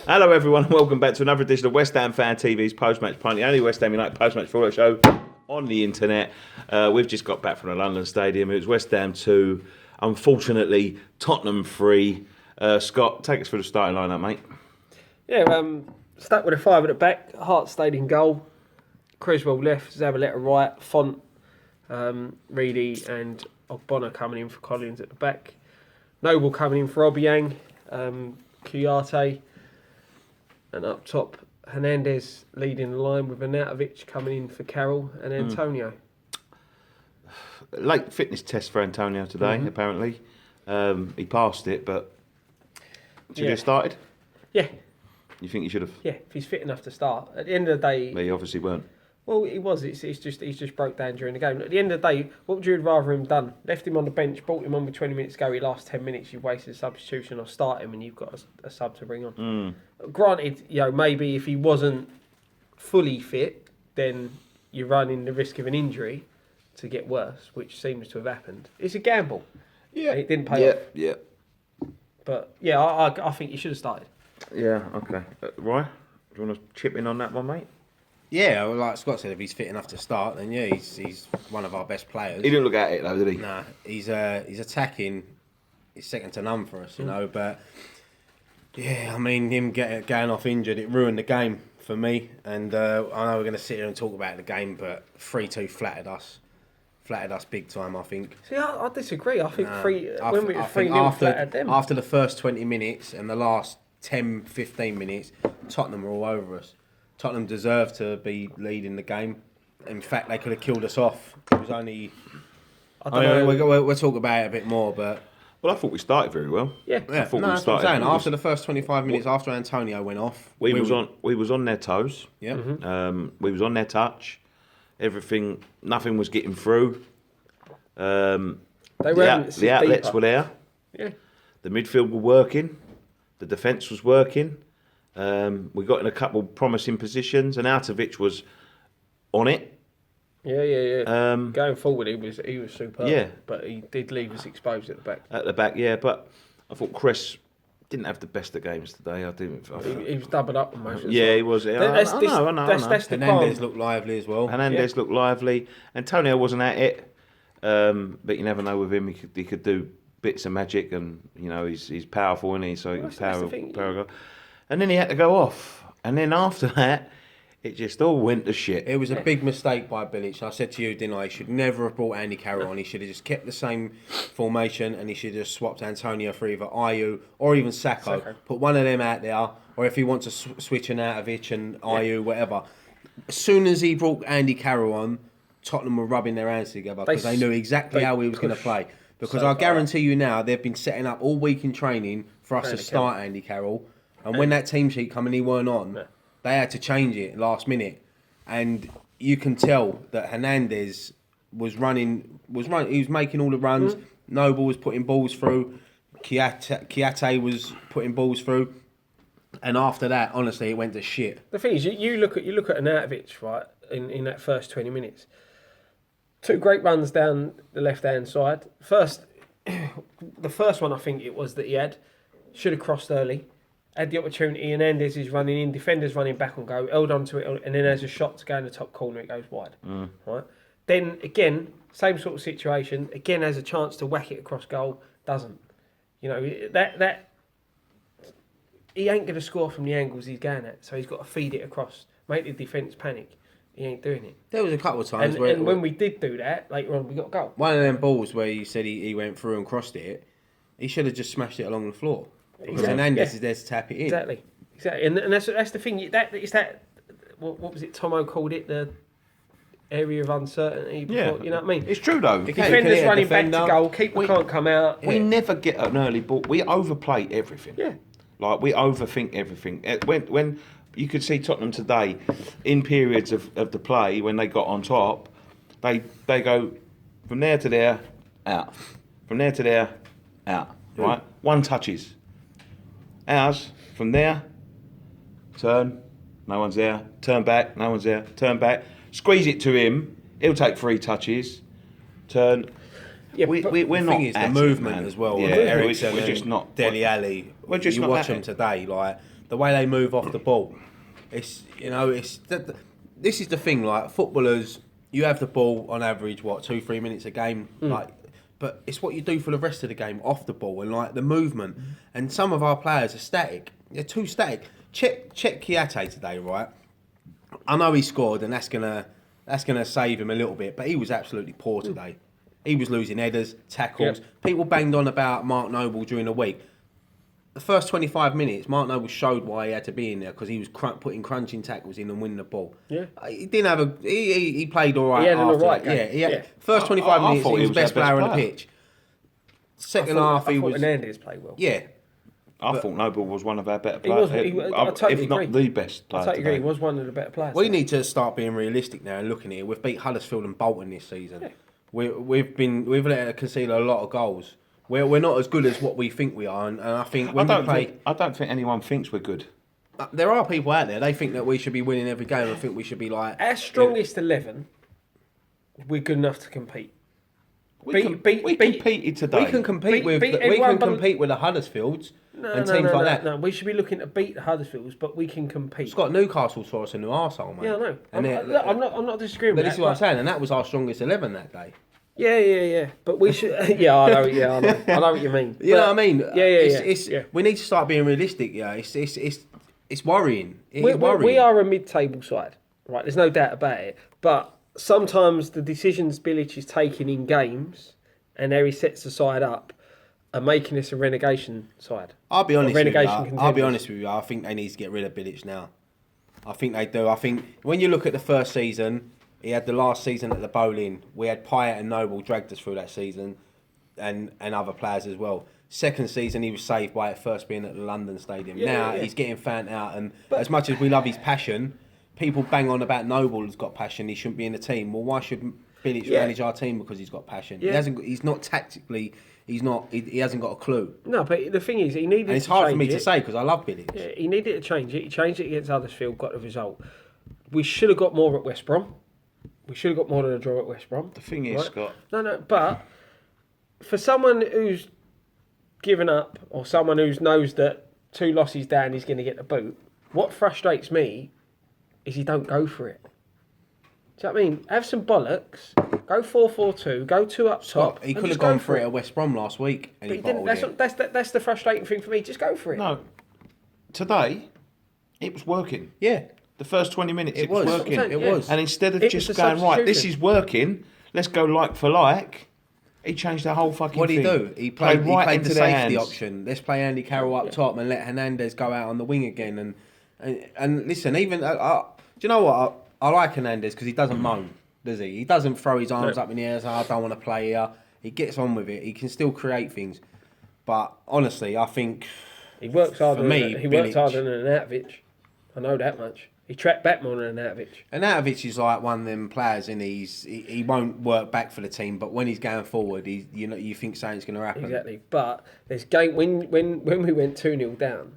Hello everyone and welcome back to another edition of West Ham Fan TV's Post-Match Pint, the only West Ham United post-match football show on the internet. We've just got back from the London Stadium. It was West Ham 2, unfortunately Tottenham 3. Scott, take us through the starting lineup, mate. Yeah, stuck with a 5 at the back. Hart stayed in goal. Creswell left. Zabaleta right. Font, Reedy and Ogbonna coming in for Collins at the back. Noble coming in for Obiang. Kuyate. And up top, Hernandez leading the line with Arnautovic coming in for Carroll and Antonio. Late fitness test for Antonio today, apparently. He passed it, but should he have started? Yeah. You think he should have? Yeah, if he's fit enough to start. At the end of the day... But he obviously weren't. Well, he was. He's just broke down during the game. At the end of the day, what would you rather him done? Left him on the bench, brought him on with 20 minutes to go. He last 10 minutes, you've wasted a substitution, or start him and you've got a sub to bring on. Granted, maybe if he wasn't fully fit, then you're running the risk of an injury to get worse, which seems to have happened. It's a gamble. Yeah. And it didn't pay off. Yeah. But yeah, I think he should have started. Yeah, okay. Roy, do you want to chip in on that one, mate? Yeah, well, like Scott said, if he's fit enough to start, then yeah, he's one of our best players. He didn't look at it though, did he? Nah, he's attacking. He's second to none for us, you know. But yeah, I mean, him going off injured, it ruined the game for me. And I know we're going to sit here and talk about the game, but 3-2 flattered us big time. I think. See, I disagree. I think I when we were 3-0 flattered them. After the first 20 minutes and the last 10, 15 minutes, Tottenham were all over us. Tottenham deserved to be leading the game. In fact, they could have killed us off. It was only... We'll talk about it a bit more, but... Well, I thought we started very well. Yeah. I thought that's what I'm saying. After the first 25 minutes, after Antonio went off... We was on their toes. Yeah. We was on their touch. Everything, nothing was getting through. The outlets were there. Yeah. The midfield were working. The defence was working. We got in a couple promising positions, and Arnautovic was on it. Yeah. Going forward, he was superb. Yeah, but he did leave us exposed at the back. At the back, yeah. But I thought Chris didn't have the best of games today. He was doubled up on most of the Yeah, time. he was. I know. That's the Hernandez looked lively as well. Hernandez looked lively. Antonio wasn't at it, but you never know with him. He could do bits of magic, and he's powerful, isn't he? So he can power. And then he had to go off. And then after that, it just all went to shit. It was a big mistake by Bilic. I said to you, didn't I? He should never have brought Andy Carroll on. He should have just kept the same formation, and he should have just swapped Antonio for either Ayew or even Sacco. Put one of them out there, or if he wants to switch Arnautovic and Ayew, whatever. As soon as he brought Andy Carroll on, Tottenham were rubbing their hands together because they knew exactly how he was going to play. Because I guarantee you now, they've been setting up all week in training for us to start Andy Carroll. And when that team sheet come and he weren't on, they had to change it last minute. And you can tell that Hernandez was running. He was making all the runs. Noble was putting balls through. Kuyate was putting balls through. And after that, honestly, it went to shit. The thing is, you look at Arnautovic, right, in that first 20 minutes. 2 great runs down the left-hand side. The first one, I think it was that he should have crossed early. Had the opportunity, Hernandez is running in, defenders running back on goal, held on to it, and then has a shot to go in the top corner, it goes wide. Right? Then, again, same sort of situation, again has a chance to whack it across goal, doesn't. That he ain't going to score from the angles he's going at, so he's got to feed it across, make the defence panic. He ain't doing it. There was a couple of times when we did do that, later on, we got a goal. One of them balls where you said he went through and crossed it, he should have just smashed it along the floor. Because Hernandez is there to tap it in. Exactly. And that's the thing. What was it? Tomo called it the area of uncertainty. Before, you know what I mean? It's true though. Defenders running back to goal. Keeper can't come out. We never get an early ball. We overplay everything. Yeah. Like we overthink everything. When you could see Tottenham today, in periods of the play when they got on top, they go from there to there, out. From there to there, out. Right. One touches. Ours, from there, turn, no one's there, turn back, no one's there, turn back, squeeze it to him, he'll take 3 touches, turn. Yeah, we're not. The movement as well. Yeah, we're just not. Dele Alli. We're just not. You watch them today, like the way they move off the ball. It's this is the thing. Like footballers, you have the ball on average 2-3 minutes a game. But it's what you do for the rest of the game off the ball and like the movement. And some of our players are static. They're too static. Check Kiate today, right? I know he scored, and that's gonna save him a little bit. But he was absolutely poor today. He was losing headers, tackles. Yep. People banged on about Mark Noble during the week. The first 25 minutes, Mark Noble showed why he had to be in there because he was putting crunching tackles in and winning the ball. Yeah, he didn't have he played all right. He had an after all right that. game. Yeah. First 25 minutes, thought he was the best player on the player. pitch. Second half, he was. Hernandez played well. Yeah, I thought Noble was one of our better He was. players. I totally if not agree. the best player. I totally agree. He today. was one of the better players. we need to start being realistic now and looking at it. We've beat Huddersfield and Bolton this season. Yeah. We've let her concede a lot of goals. We're not as good as what we think we are, and I think when we play, I don't think anyone thinks we're good. there are people out there. They think that we should be winning every game. I think we should be like Our strongest 11, we're good enough to compete. We competed today. We can compete with everyone but- compete with the Huddersfields and teams like that. No, we should be looking to beat the Huddersfields, but we can compete. It's got Newcastle for us a new arsehole, mate. Yeah, I know. And I'm not disagreeing But with this that. is what I'm saying, and that was our strongest 11 that day. Yeah. But we should. I know. I know what you mean. You know what I mean? Yeah. We need to start being realistic. Yeah, it's worrying. It's worrying. We are a mid-table side, right? There's no doubt about it. But sometimes the decisions Bilic is taking in games and how he sets the side up are making us a relegation side. I'll be honest with you. Relegation I'll be contenders. honest with you. I think they need to get rid of Bilic now. I think they do. I think when you look at the first season, he had the last season at the Bowling. We had Pint and Noble dragged us through that season, and other players as well. Second season, he was saved by it first being at the London Stadium. Now he's getting fanned out, and as much as we love his passion, people bang on about Noble has got passion. He shouldn't be in the team. Well, why should Bilic manage our team because he's got passion? Yeah. He hasn't. He's not tactically. He's not. He hasn't got a clue. No, but the thing is, he needed. And it's to hard for change me it. to say because I love Bilic. Yeah, he needed to change it. He changed it against Huddersfield, got the result. We should have got more at West Brom. We should have got more than a draw at West Brom. The thing is, Scott. No, but for someone who's given up or someone who knows that 2 losses down he's going to get the boot, what frustrates me is he don't go for it. Do you know what I mean? Have some bollocks. Go 4-4-2. Go 2 up top. He and could have just gone go for it at West Brom last week, and But he he didn't. bottled it. That's the frustrating thing for me. Just go for it. No, today it was working. Yeah, The first 20 minutes it was was. working. That's what I'm saying, It yeah. was. And instead of It just was a going, right, this substitution. is working, let's go like for like, he changed the whole fucking What did thing. he do? He played right the into their safety hands. option. Let's play Andy Carroll up top and let Hernandez go out on the wing again. And listen, even do you know what? I like Hernandez because he doesn't moan, does he? He doesn't throw his arms up in the air and say, I don't want to play here. He gets on with it. He can still create things. But honestly, I think He works harder. For me, He works Bilic- harder than Anatovic. I know that much. He tracked back more than Anatovic. Anatovic is like one of them players, and he won't work back for the team. But when he's going forward, you think something's going to happen. Exactly. But there's game when we went 2-0 down,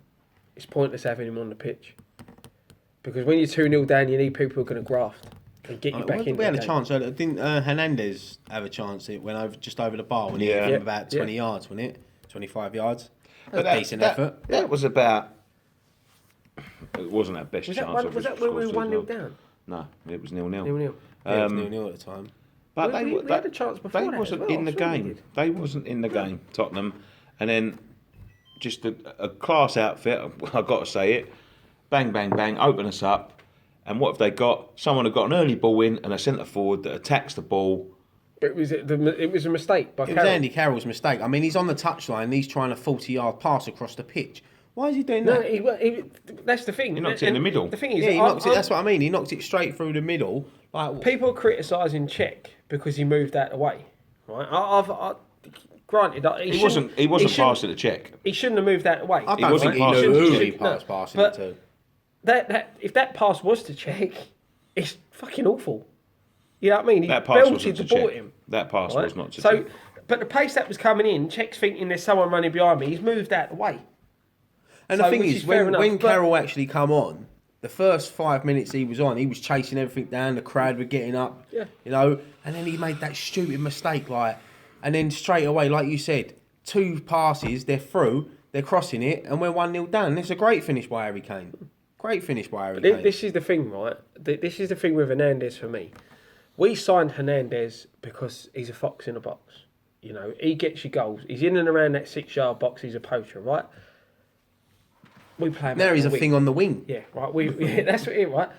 it's pointless having him on the pitch. Because when you're 2-0 down, you need people who are going to graft and get you back in. We had a chance. Didn't Hernandez have a chance? It went over the bar when he Yeah. hit him about 20 yards, wasn't it? 25 yards. That was But a decent effort. That was about. It wasn't our best Was chance. that, was that when we were 1-0 down? No, it was 0-0. 0-0. Yeah, it was 0-0 at the time. But We had a chance before they that as wasn't well, in the I swear we game. did. They wasn't in the game, Tottenham. And then just a class outfit, I've got to say it. Bang, bang, bang, open us up. And what have they got? Someone had got an early ball in and a centre forward that attacks the ball. It was a mistake by It was Carroll. Andy Carroll's mistake. I mean, he's on the touchline and he's trying a 40-yard pass across the pitch. Why is he doing No, that? that's the thing. He knocked it in the middle. The thing is, Yeah, he knocked it. That's what I mean. He knocked it straight through the middle. Like people are criticising Czech because he moved that away. Right? Granted, He wasn't passing the check. He shouldn't have moved that away. I don't wasn't think he passing knew it to who he Czech. passed passing but it to. That if that pass was to Czech, it's fucking awful. You know what I mean? He That pass belted wasn't the to ball check. at him. That pass Right? was not to So, check. but the pace that was coming in, Czech's thinking there's someone running behind me. He's moved that away. And So, the thing which is, is fair enough, when but- Carroll actually come on, the first 5 minutes he was on, he was chasing everything down. The crowd were getting up, Yeah. you know. And then he made that stupid mistake, and then straight away, like you said, 2 passes, they're through. they're crossing it, and we're 1-0 down. It's a great finish by Harry Kane. Great finish by Harry Kane. This is the thing, right? This is the thing with Hernandez for me. We signed Hernandez because he's a fox in a box. You know, he gets you goals. He's in and around that 6-yard box. He's a poacher, right? We play him. Now he's a thing on the wing. Yeah, right. That's what it is, right?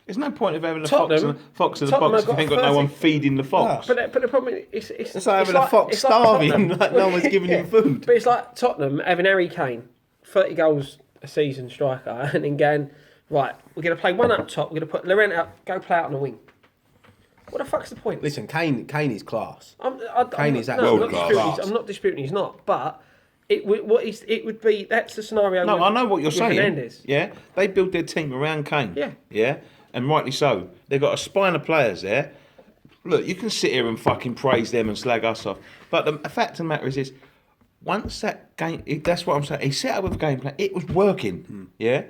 There's no point of having a Tottenham- fox in the Tottenham box have if you ain't got got no 30 one feeding the fox. But the problem is, It's like having a fox it's like starving, Tottenham. like no one's giving him food. But it's like Tottenham having Harry Kane, 30 goals a season striker, and then going, right, we're going to play one up top, we're going to put Laurent up, go play out on the wing. What the fuck's the point? Listen, Kane is class. Kane is actually world class. I'm not disputing he's not, but it would be that's the scenario. No, with, I know what you're with saying. Hernandez. Yeah, they build their team around Kane. Yeah. Yeah, and rightly so. They've got a spine of players there. Look, you can sit here and fucking praise them and slag us off, but the fact of the matter is once that game, that's what I'm saying. He set up with a game plan. It was working. Yeah,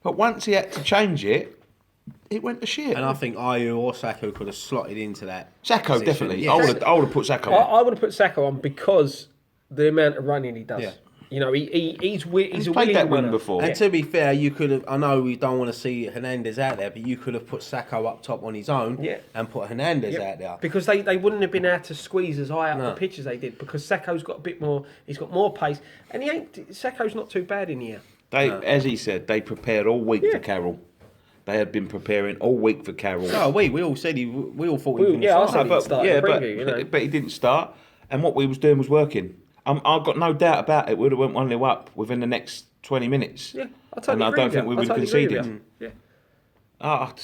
but once he had to change it, it went to shit. And I think Ayew or Sacco could have slotted into that. Sacco, position. definitely. Yes. I would have put Sacco on. I would have put Sacco on because the amount of running he does. Yeah. You know, he's He's a played willing that wing runner. before. And to be fair, you could have. I know we don't want to see Hernandez out there, but you could have put Sacco up top on his own and put Hernandez out there. Because they wouldn't have been able to squeeze as high up No. the pitch as they did because Sacco's got a bit more. He's got more pace, and Sacco's not too bad in here. As he said, they prepared all week for Carroll. They had been preparing all week for Carroll. No, we all said we all thought he was going to I start. said he'd start in the preview, you know. but he didn't start, and what we was doing was working. I've got no doubt about it. We'd have went 1-0 up within the next 20 minutes. Yeah, I totally and I agree don't with think you. we I would have totally agree conceded. with you. Ah,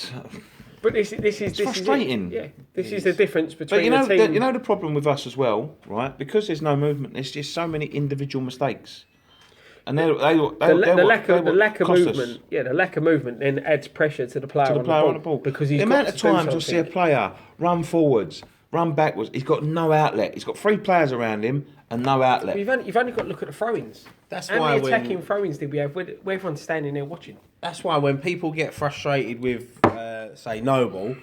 But this is frustrating. This is the difference but between you know, the team. you know the problem with us as well, right? Because there's no movement. There's just so many individual mistakes, and the lack of movement. Yeah, the lack of movement then adds pressure to the player, on the ball. because he's the got amount to of do times you'll see a something. player run forwards, run backwards. He's got no outlet. He's got 3 players around him and no outlet. You've only got to look at the throw-ins. That's How why many attacking throw-ins did we have where everyone's standing there watching? That's why when people get frustrated with, say, Noble,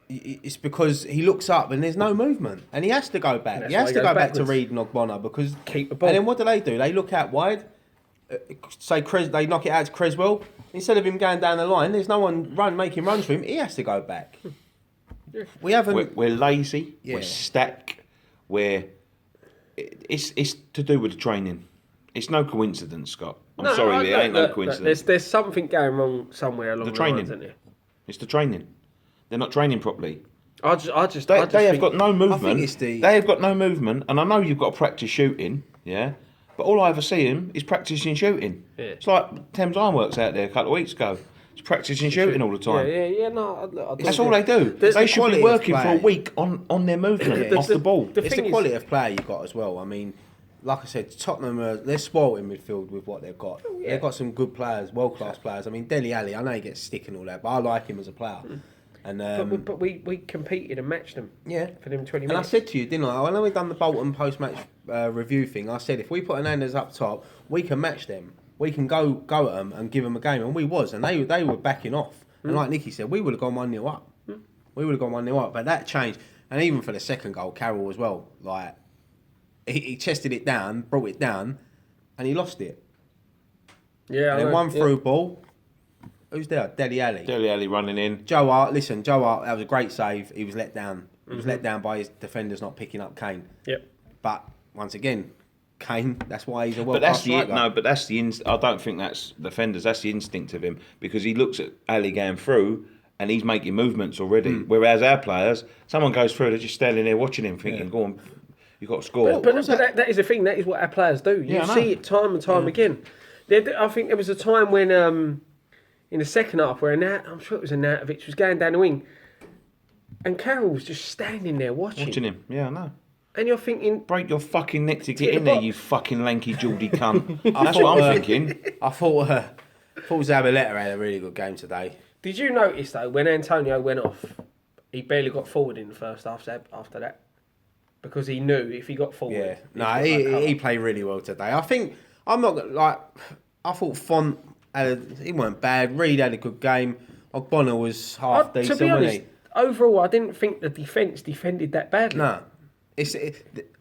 it's because he looks up and there's no movement, and he has to go back. He has to go back to Reed and Ogbonna because keep the ball. And then what do? They look out wide. Say they knock it out to Creswell. Instead of him going down the line, there's no one making runs for him. He has to go back. We haven't. We're lazy. Yeah. We're stack. It's to do with the training. It's no coincidence, Scott. I'm sorry, there ain't no coincidence. There's something going wrong somewhere along The the training. lines, isn't there? It's the training. They're not training properly. I just They think have got no movement. it's the- They have got no movement, and I know you've got to practice shooting, yeah. But all I ever see him is practicing shooting. Yeah. It's like Thames Ironworks out there a couple of weeks ago. It's practicing shooting all the time. No, That's all they do. There's They the should be quality of working for a play. week on their movement off the ball. It's thing the is- quality of player you got as well. I mean, like I said, Tottenham they're spoilt in midfield with what they've got. Yeah. They've got some good players, world class players. I mean, Dele Alli, I know he gets stick and all that, but I like him as a player. And but we competed and matched them. yeah, For them 20 and I minutes. said to you, didn't I? I know we've done the Bolton post-match review thing. I said if we put Hernandez up top, we can match them. We can go at them and give them a game, and we was, and they were backing off. And like Nicky said, we would have gone 1-0 up. We would have gone 1-0 up, but that changed. And even for the second goal, Carroll as well. Like he chested it down, brought it down, and he lost it. Yeah, And then one through ball. Who's there? Dele Alli. Dele Alli running in. Joe Hart, that was a great save. He was let down. He was let down by his defenders not picking up Kane. Yep. But once again, Kane, that's why he's a But world that's class the striker. no. But that's the I don't think that's defenders. That's the instinct of him because he looks at Ali going through and he's making movements already. Whereas our players, someone goes through, they're just standing there watching him, thinking, "Go on, you've got to score." But that is the thing. That is what our players do. You Yeah, I know. see it time and time again. I think there was a time when in the second half where I'm sure it was Arnautovic was going down the wing, and Carroll was just standing there watching him. Yeah, I know. And you're thinking, Break your fucking neck to Hit get the in there, box. you fucking lanky Geordie cunt. That's thought, what I'm thinking. I thought Zabaleta had a really good game today. did you notice though when Antonio went off, he barely got forward in the first half after that, because he knew if he got forward, Yeah, he's no, got that cover. he played really well today. I think I'm not like I thought Font he weren't bad. Reed had a good game. Ogbonna was half To decent, be wasn't honest, he? overall, I didn't think the defence defended that badly. No,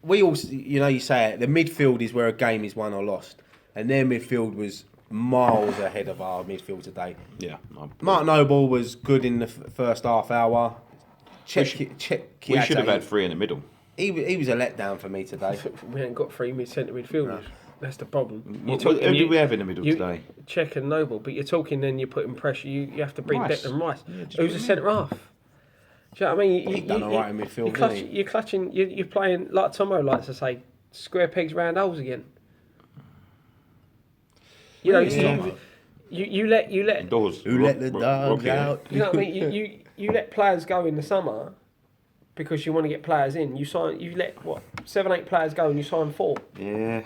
we all you say it. The midfield is where a game is won or lost. and their midfield was miles ahead of our midfield today. Yeah. Mark Noble was good in the first half hour. We should have had 3 in the middle. He was a letdown for me today. We ain't got 3 centre midfielders. No. That's the problem. Who do we have in the middle today? Czech and Noble, but you're talking then you're putting pressure. You have to bring Declan Rice, who's a centre half. Do you know what I mean? He's done all right in midfield. You're clutching. You're playing like Tomo likes to say, square pegs round holes again. You know, you let doors. Who let the dogs out? You know what I mean? You let players go in the summer because you want to get players in. You let 7-8 players go and you sign 4. Yeah.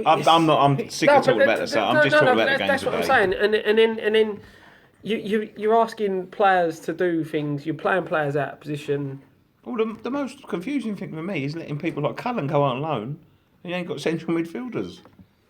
I'm sick of talking about this. I'm just talking about the game that's today. What I'm saying. And then you're asking players to do things. You're playing players out of position. Well, the most confusing thing for me is letting people like Cullen go on loan, and you ain't got central midfielders.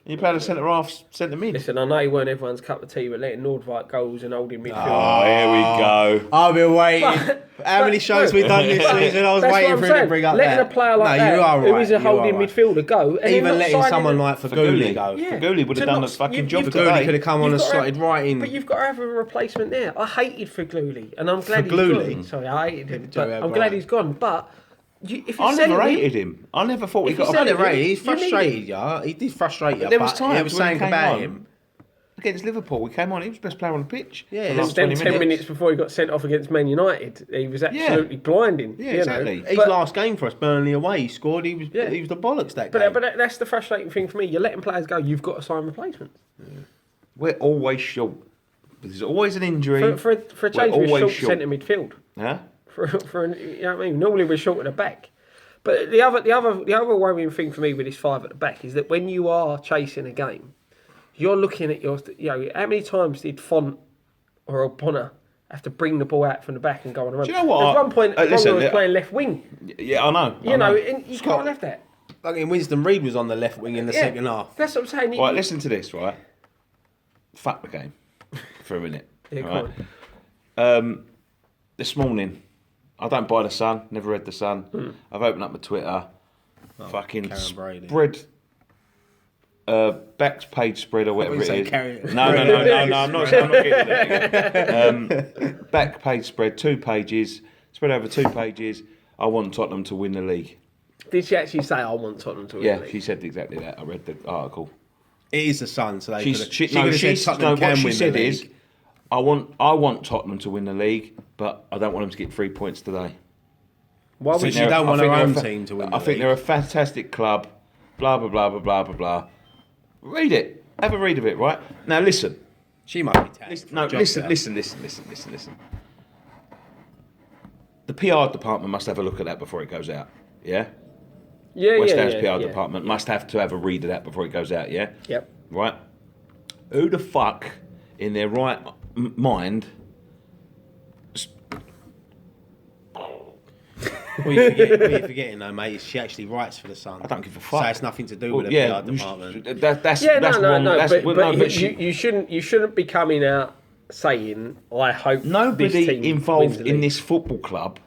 And you play the centre half, centre mid. Listen, I know you weren't everyone's cup of tea, but letting Nordvik goals and holding midfield. Oh, here we go. I've been waiting. How many shows we've done this season? I was waiting for him to bring up letting that. a player like that, who is a holding midfielder, go. And even letting someone like Faguli go. Yeah. Faguli would have done the fucking job today. Faguli could have come on and slotted right in. But you've got to have a replacement there. I hated Faguli, and I'm glad he's gone. Sorry, I hated him, but I'm glad he's gone. But I never rated him. I never thought he got a rated. He's frustrated, yeah. He did frustrate you. There was times there was saying about him. Against Liverpool, he came on. He was the best player on the pitch. Yeah, then 10 minutes before he got sent off against Man United, he was absolutely blinding. Yeah, exactly. His last game for us, Burnley away, he scored. He was the bollocks that game. But that's the frustrating thing for me. You're letting players go. You've got to sign replacements. Yeah. We're always short. There's always an injury. For a change, we're short centre midfield. Huh? You know what I mean? Normally we're short at the back. But the other worrying thing for me with this 5 at the back is that when you are chasing a game, you're looking at how many times did Font or O'Connor have to bring the ball out from the back and go on a run? Do you know what? At one point, Ronald was playing left wing. Yeah, I know. And you can't have that. Fucking Winston Reid was on the left wing in the second half. That's what I'm saying. Right, listen to this, right? Fuck the game for a minute. Yeah, right? This morning, I don't buy the Sun, never read the Sun. I've opened up my Twitter, fucking spread, back page spread or whatever it is. No, I'm not getting that again. Back page spread, 2 pages, spread over 2 pages. I want Tottenham to win the league. Did she actually say, I want Tottenham to win the league? Yeah, she said exactly that. I read the article. It is the Sun, so they what she said is, I want Tottenham to win the league, but I don't want them to get 3 points today. Why would you don't want our own team to win the league? I think they're a fantastic club, blah, blah, blah, blah, blah, blah, blah. Read it. Have a read of it, right? Now listen. She might be tagged. Listen. The PR department must have a look at that before it goes out, yeah? West Ham's PR department must have to have a read of that before it goes out, yeah? Yep. Right? Who the fuck in their right mind... What you're forgetting though, mate, is she actually writes for the Sun. I don't give a fuck. So it's nothing to do with the PR department. That's wrong. But you shouldn't be coming out saying, I hope nobody this team involved in this football club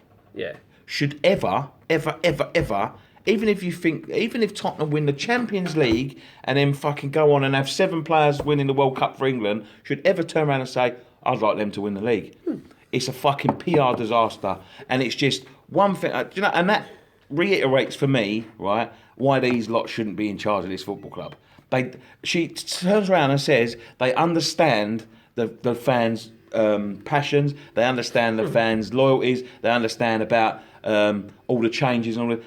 should ever, even if Tottenham win the Champions League and then fucking go on and have 7 players winning the World Cup for England, should ever turn around and say, I'd like them to win the league. It's a fucking PR disaster. And it's just one thing, and that reiterates for me, right, why these lot shouldn't be in charge of this football club. She turns around and says they understand the fans' passions, they understand the fans' loyalties, they understand about all the changes and all the...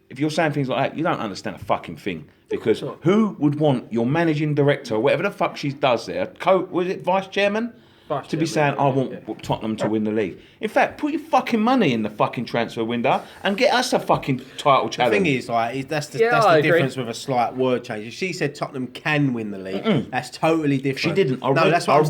If you're saying things like that, you don't understand a fucking thing. Because who would want your managing director, or whatever the fuck she does there, was it vice chairman? To be saying, I want Tottenham to win the league. In fact, put your fucking money in the fucking transfer window and get us a fucking title challenge. The thing is, like, that's the difference with a slight word change. If she said Tottenham can win the league, that's totally different. She didn't. But that's what I'm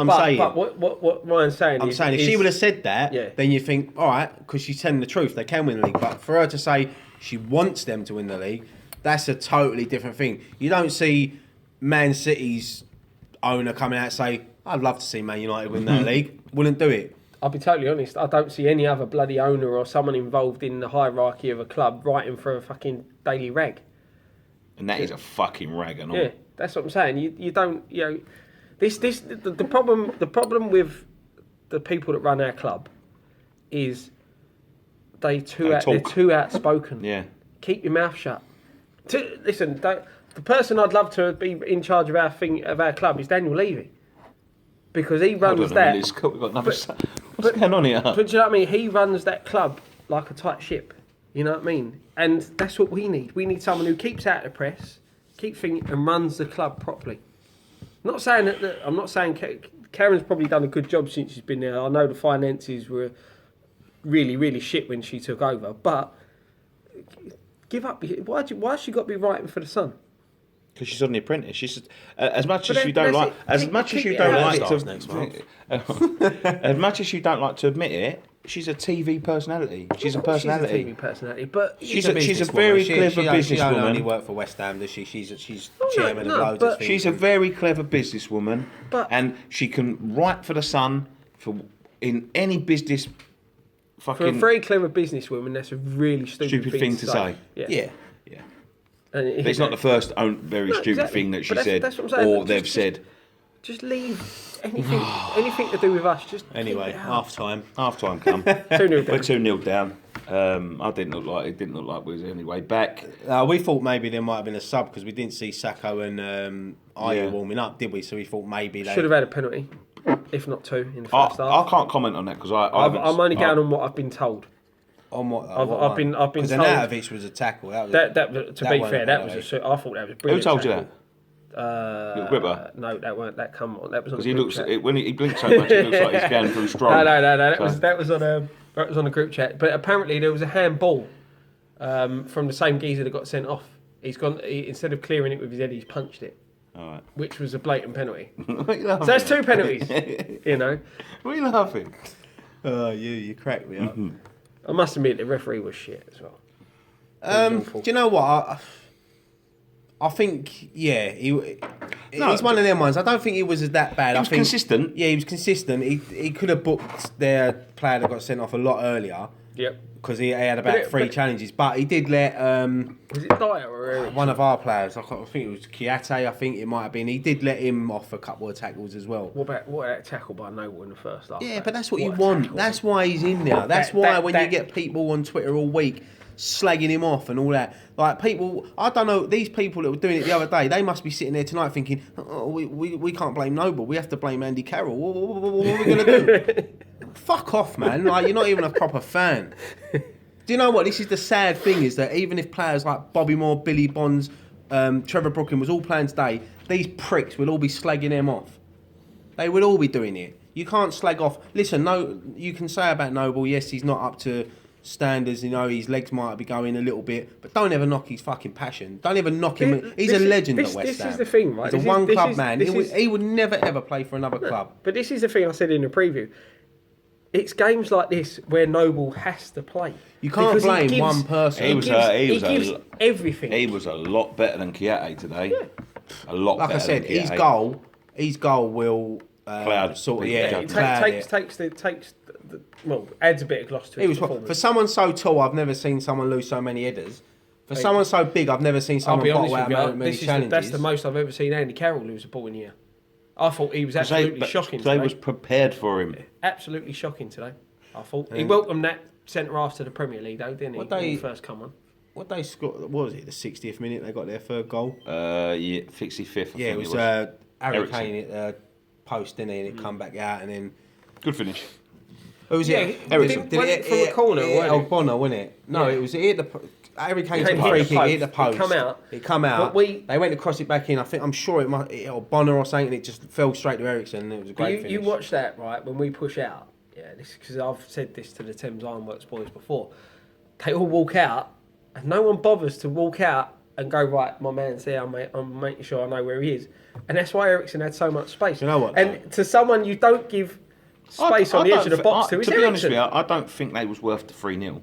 saying. But what Ryan's saying is... if she would have said that, then you think, all right, because she's telling the truth, they can win the league. But for her to say she wants them to win the league, that's a totally different thing. You don't see Man City's owner coming out and say, I'd love to see Man United win that league. Wouldn't do it. I'll be totally honest. I don't see any other bloody owner or someone involved in the hierarchy of a club writing for a fucking Daily Rag. And that is a fucking rag and all. Yeah, that's what I'm saying. You don't, the problem with the people that run our club is they're too outspoken. Yeah. Keep your mouth shut. Listen, the person I'd love to be in charge of our club is Daniel Levy, because he runs that. We've got another. What's going on here? But do you know what I mean? He runs that club like a tight ship. You know what I mean? And that's what we need. We need someone who keeps out the press, keeps thinking, and runs the club properly. I'm not saying Karen's probably done a good job since she's been there. I know the finances were really, really shit when she took over, but give up. Why's she got to be writing for the Sun? Because she's on The Apprentice. She's as much as you don't like to admit it. She's a TV personality. She's a personality. She's a TV personality, but she's a very clever businesswoman. She don't only work for West Ham, does she? She's chairman of loads of things. She's a very clever businesswoman, and she can write for the Sun in any business. For a very clever businesswoman, that's a really stupid thing to say. Yeah. But it's not the first very stupid thing that she said, or they've said. Just leave anything to do with us. Just anyway, half time come. 2-0 down. We're 2-0 down. It didn't look like we was anyway back. We thought maybe there might have been a sub because we didn't see Sacco and Ayew warming up, did we? So we thought maybe they should have had a penalty, if not 2 in the first half. I can't comment on that because I'm only going on what I've been told. On what? I've been told. Because Arnautovic was a tackle. To be fair, that was I thought that was brilliant. Who told you tackle. that? Gripper? No, that weren't. That come on. That was on. Because he looks when he blinks so much, it looks like he's going through strong. No. That was on a group chat. But apparently there was a handball from the same geezer that got sent off. Instead of clearing it with his head, he's punched it. All right. Which was a blatant penalty. So that's 2 penalties. You know. What are you laughing? Oh, you cracked me up. I must admit the referee was shit as well. Do you know what? I think, he's one of them ones. I don't think he was that bad. He was consistent. Yeah, he was consistent. He could have booked their player that got sent off a lot earlier. Yep. Because he had about 3 challenges. But he did let... was it Dyer or Eric? One of our players, I think it was Kiate, I think it might have been. He did let him off a couple of tackles as well. What about that tackle by Noble in the first half? Yeah, but that's what you want. Tackle. That's why he's in there. That's why when you get people on Twitter all week slagging him off and all that. Like people, I don't know, these people that were doing it the other day, they must be sitting there tonight thinking, we can't blame Noble, we have to blame Andy Carroll. What are we going to do? Fuck off, man. Like, you're not even a proper fan. Do you know what? This is the sad thing, is that even if players like Bobby Moore, Billy Bonds, Trevor Brooklyn was all playing today, these pricks will all be slagging them off. They would all be doing it. You can't slag off. Listen, no, you can say about Noble, yes, he's not up to standards, his legs might be going a little bit, but don't ever knock his fucking passion. Don't ever knock him. He's a legend at West Ham. This is the thing, right? He's a one-club man. He would never, ever play for another club. But this is the thing I said in the preview. It's games like this where Noble has to play. You can't blame one person. He gives everything. He was a lot better than Kiate today. Yeah. A lot better. Like I said, his goal will cloud sort of adds a bit of gloss to it. For someone so tall, I've never seen someone lose so many headers. For someone so big, I've never seen someone bottle out many challenges. That's the most I've ever seen Andy Carroll lose a ball in here. I thought he was absolutely shocking today. They was prepared for him. Absolutely shocking today. I thought he welcomed that centre half to the Premier League, though, didn't he? When he first come on. What they scored? What was it? The 60th minute they got their third goal. 65th. Yeah, it was Harry Kane at post, didn't he? And it come back out, and then good finish. Who was it? Ericsson. Did it from a corner? Bonner, wasn't it? No, it was Harry Kane took the free kick, hit the post. It come out. They went to cross it back in. I'm sure it might, or Bonner or something. It just fell straight to Ericsson. And it was a great finish. You watch that, right? When we push out, because I've said this to the Thames Ironworks boys before. They all walk out, and no one bothers to walk out and go, right, my man's there. I'm making sure I know where he is, and that's why Ericsson had so much space. You know what? And to someone you don't give space on the edge of the box to be honest with you, I don't think they was worth the 3-0.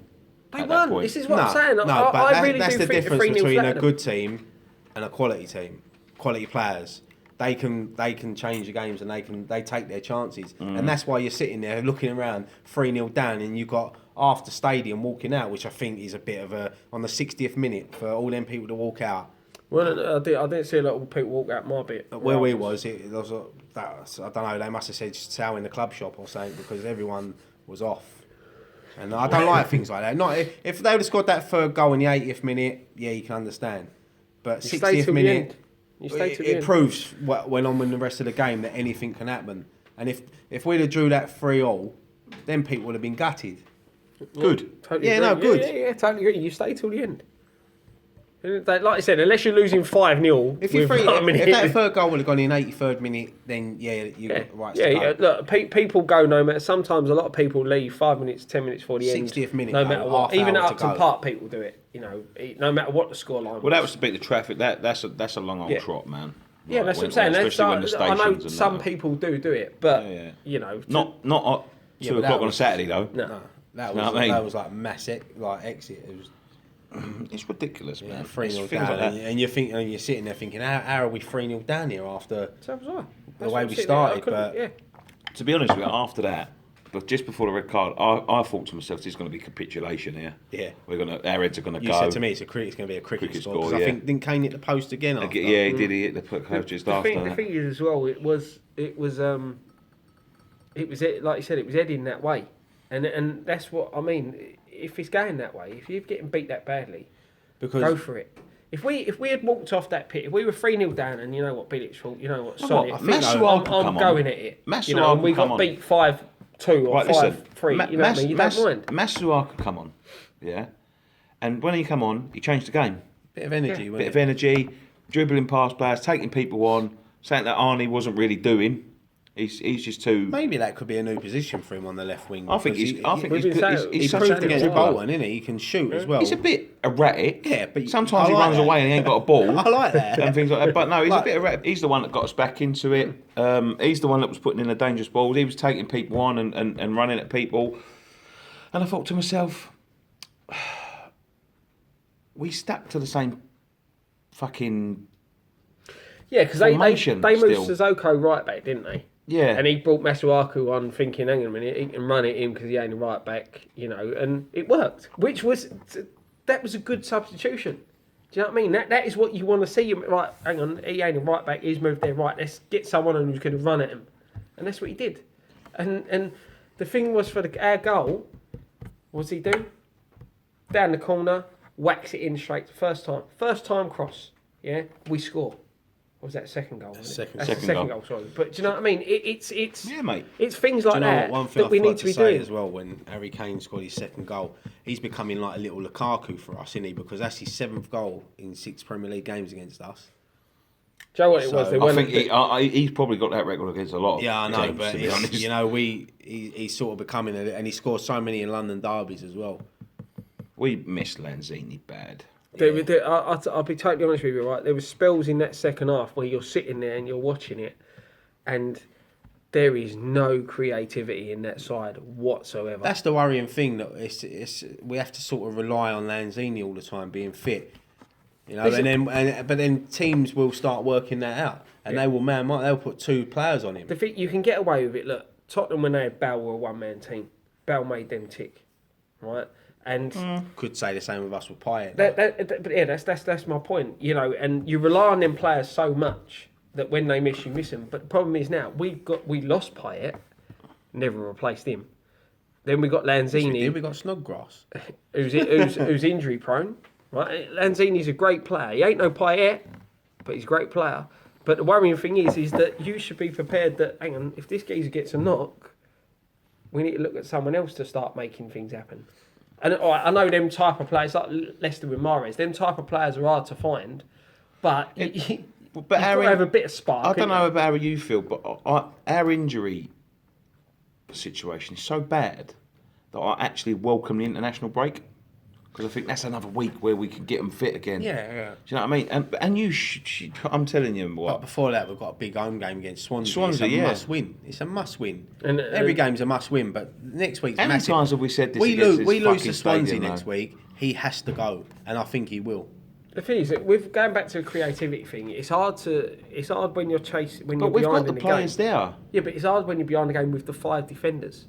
They won. This is what I'm saying. I really that's do the think difference the 3-0 between a good team and a quality team. Quality players. They can change the games and they take their chances. And that's why you're sitting there looking around 3-0 down and you've got half the stadium walking out, which I think is a bit of a, on the 60th minute, for all them people to walk out. Well, I didn't see a lot of people walk out my bit. Where we was, it was I don't know. They must have said sale in the club shop or something because everyone was off. And I don't like things like that. Not if they would have scored that third goal in the 80th minute, yeah, you can understand. But 60th minute, it proves what went on in the rest of the game that anything can happen. And if we'd have drew that 3-3, then people would have been gutted. Good. Totally Yeah, agree. no, good. Yeah, totally agree. You stay till the end. Like I said, unless you're losing 5-0, If that third goal would have gone in 83rd minute, then you got the right to go. Yeah. Look, people go no matter. Sometimes a lot of people leave 5 minutes, 10 minutes before the end. 60th minute, no matter what. Even at half hour Upton to go. Park, people do it. You know, no matter what the scoreline. Well, that was to beat the traffic. That's a long old trot, man. Yeah, Like, that's what I'm saying. especially when the I know stations and some that. people do it, but you know, Not at 2 o'clock on a Saturday though. no. That know what I mean? was like mass exit. It was It's ridiculous, man. 3-0 It's down, things like that. and you're sitting there thinking, how are we 3-0 down here after So was I. the way we started? But To be honest with you, after that, but just before the red card, I thought to myself, this is going to be capitulation here. Yeah. Our heads are going to you go. said to me it's going to be a cricket score. 'Cause I yeah. think didn't Kane hit the post again after? Yeah, he did. He hit the post just after The that. thing is as well, it was like you said, it was heading that way, and that's what I mean. If it's going that way, if you're getting beat that badly, go for it. If we had walked off that pit, if we were 3-0 down, and you know what, Bilic thought, you know what, solid, I'm going at it. You know, and we got beat 5-2 or 5-3. You know what I mean? You don't mind. Masuaku come on, yeah, and when he come on, he changed the game. Bit of energy, Bit of energy, dribbling past players, taking people on, something that Arnie wasn't really doing. He's just too. Maybe that could be a new position for him on the left wing. I think he's He such proved a against good Bolton, isn't he? He can shoot as well. He's a bit erratic. Yeah, but sometimes he runs away and he ain't got a ball. I like that. And things like that. But no, he's a bit erratic. He's the one that got us back into it. He's the one that was putting in the dangerous balls. He was taking people on and running at people. And I thought to myself, we stuck to the same fucking because they moved still. Sissoko right back, didn't they? Yeah. And he brought Masuaku on thinking, hang on a minute, he can run at him because he ain't a right back, you know, and it worked. That was a good substitution. Do you know what I mean? That is what you want to see. Right, hang on, he ain't a right back, he's moved there, right, let's get someone who's going to run at him. And that's what he did. And the thing was for our goal, what does he do? Down the corner, whacks it in straight, first time cross, yeah, we score. Or was that second goal? Second goal. Sorry, but do you know what I mean? It's yeah, mate. It's things like that that we need to be doing as well. When Harry Kane scored his second goal, he's becoming like a little Lukaku for us, isn't he? Because that's his 7th goal in 6 Premier League games against us. Do you know what it was? I think he's probably got that record against a lot. Yeah, I know, teams, but to be honest. you know, he's sort of becoming, and he scores so many in London derbies as well. We missed Lanzini bad. I'll be totally honest with you, right? There were spells in that second half where you're sitting there and you're watching it, and there is no creativity in that side whatsoever. That's the worrying thing, that it's we have to sort of rely on Lanzini all the time being fit, you know. But then teams will start working that out, and they will they'll put 2 players on him. The thing, you can get away with it. Look, Tottenham when they had Bale were a one-man team. Bale made them tick, right? And could say the same with us with Pint. But yeah, that's my point. You know, and you rely on them players so much that when they miss, you miss them. But the problem is now we lost Payet, never replaced him. Then we got Lanzini. We got Snodgrass, who's injury prone. Right, Lanzini's a great player. He ain't no Payet, but he's a great player. But the worrying thing is that you should be prepared that, hang on, if this geezer gets a knock, we need to look at someone else to start making things happen. And I know them type of players, like Leicester with Mahrez, them type of players are hard to find, but you've got to have a bit of spark. I don't know about how you feel, but our injury situation is so bad that I actually welcome the international break. Because I think that's another week where we can get them fit again. Yeah. Do you know what I mean? And you I'm telling you what. But before that, we've got a big home game against Swansea. Swansea, it's a must win. It's a must win. And every game's a must win. But next week's how massive. many times have we said this? We lose to Swansea stadium, next week. He has to go, and I think he will. The thing is, with going back to the creativity thing, it's hard when you're chasing when you're behind in the game. But we've got the players there. Yeah, but it's hard when you're behind the game with the 5 defenders.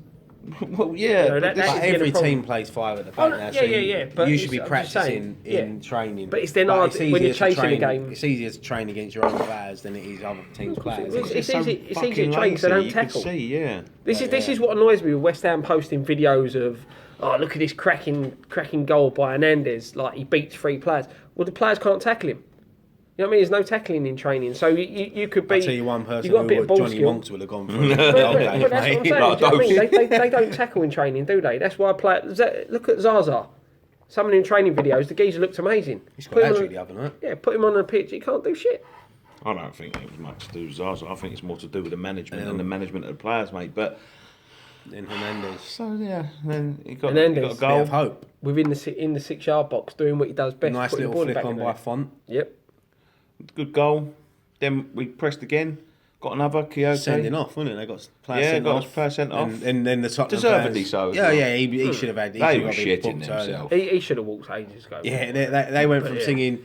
Well, yeah, You know, but that But is every the problem. team plays 5 at the Oh, back no, now, yeah, so yeah. But you should be I'm just saying, practicing in training. But it's then hard when easier you're to chasing a train- game. It's easier to train against your own players than it is other teams' players. It's It's easy- so it's fucking easy to train 'cause they lazy, don't you tackle. could see, yeah. This is what annoys me with West Ham posting videos of, oh, look at this cracking goal by Hernandez. Like, he beats 3 players. Well, the players can't tackle him. You know what I mean? There's no tackling in training. So you could be... I'll tell you one person you've got a bit who of ball Johnny skill. Wonks would have gone for it. But that's what I'm saying. Do you know what I mean? They don't tackle in training, do they? That's why look at Zaza. Some of them training videos, the geezer looked amazing. He's got hat-trick the other night. Yeah, put him on the pitch, he can't do shit. I don't think it was much to do with Zaza. I think it's more to do with the management and the management of the players, mate. But Then Hernandez. so yeah, then he got a Hernandez. Bit of goal. hope. Within in the 6-yard box, doing what he does best. Nice putting the little ball flick back on in by there. Font. Yep. Good goal. Then we pressed again. Got another Kyoto. Sending off, wasn't it? They got players Yeah, sent got off. a player sent off. And then the Tottenham Deservedly players- so as Yeah, well. yeah, he should have had. He They should were have been shitting booked earlier. themselves. He should have walked ages ago. Yeah, they went from But, yeah. singing